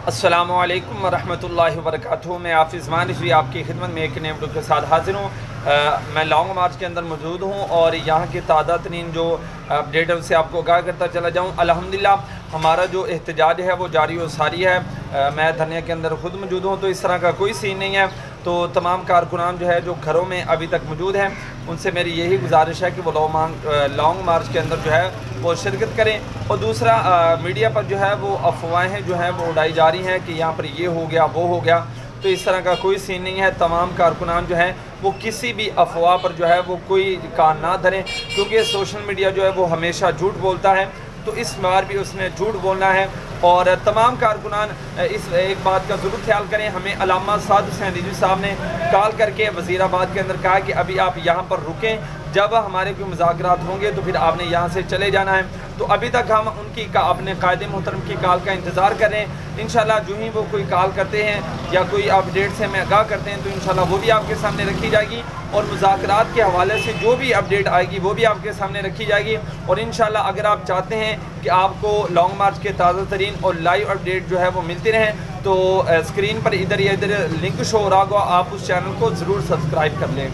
अस्सलामुअलैकुम वरहमतुल्लाहि वबरकातुहू। मैं हाफिज़ मानिश भी आपकी खिदमत में एक नए वीडियो के साथ हाजिर हूँ। मैं लॉन्ग मार्च के अंदर मौजूद हूँ और यहाँ की ताज़ा तरीन जो अपडेट है उससे आपको आगाह करता चला जाऊँ। अल्हम्दुलिल्लाह हमारा जो एहतजाज है वो जारी व सारी है। मैं धरने के अंदर ख़ुद मौजूद हूँ, तो इस तरह का कोई सीन नहीं है। तो तमाम कारकुनान जो है जो घरों में अभी तक मौजूद हैं, उनसे मेरी यही गुजारिश है कि वो लॉन्ग मार्च के अंदर जो है वो शिरकत करें। और दूसरा, मीडिया पर जो है वो अफवाहें जो हैं वो उड़ाई जा रही हैं कि यहाँ पर ये हो गया वो हो गया, तो इस तरह का कोई सीन नहीं है। तमाम कारकुनान जो हैं वो किसी भी अफवाह पर जो है वो कोई कान ना धरें, क्योंकि सोशल मीडिया जो है वो हमेशा झूठ बोलता है, तो इस बार भी उसने झूठ बोलना है। और तमाम कारकुनान इस एक बात का ज़रूर ख्याल करें। हमें अल्लामा साद हुसैन रिजवी साहब ने कॉल करके वज़ीराबाद के अंदर कहा कि अभी आप यहाँ पर रुकें, जब हमारे कोई मुज़ाकरात होंगे तो फिर आपने यहाँ से चले जाना है। तो अभी तक हम उनकी अपने कायदे मोहतरम की कॉल का इंतज़ार कर रहे हैं। इंशाल्लाह जो ही वो कोई कॉल करते हैं या कोई अपडेट से हमें आगाह करते हैं तो इंशाल्लाह वो भी आपके सामने रखी जाएगी, और मुज़ाकरात के हवाले से जो भी अपडेट आएगी वो भी आपके सामने रखी जाएगी। और इंशाल्लाह अगर आप चाहते हैं कि आपको लॉन्ग मार्च के ताज़ा तरीन और लाइव अपडेट जो है वो मिलती रहें, तो स्क्रीन पर इधर या इधर लिंक शो हो रहा होगा, आप उस चैनल को ज़रूर सब्सक्राइब कर लें।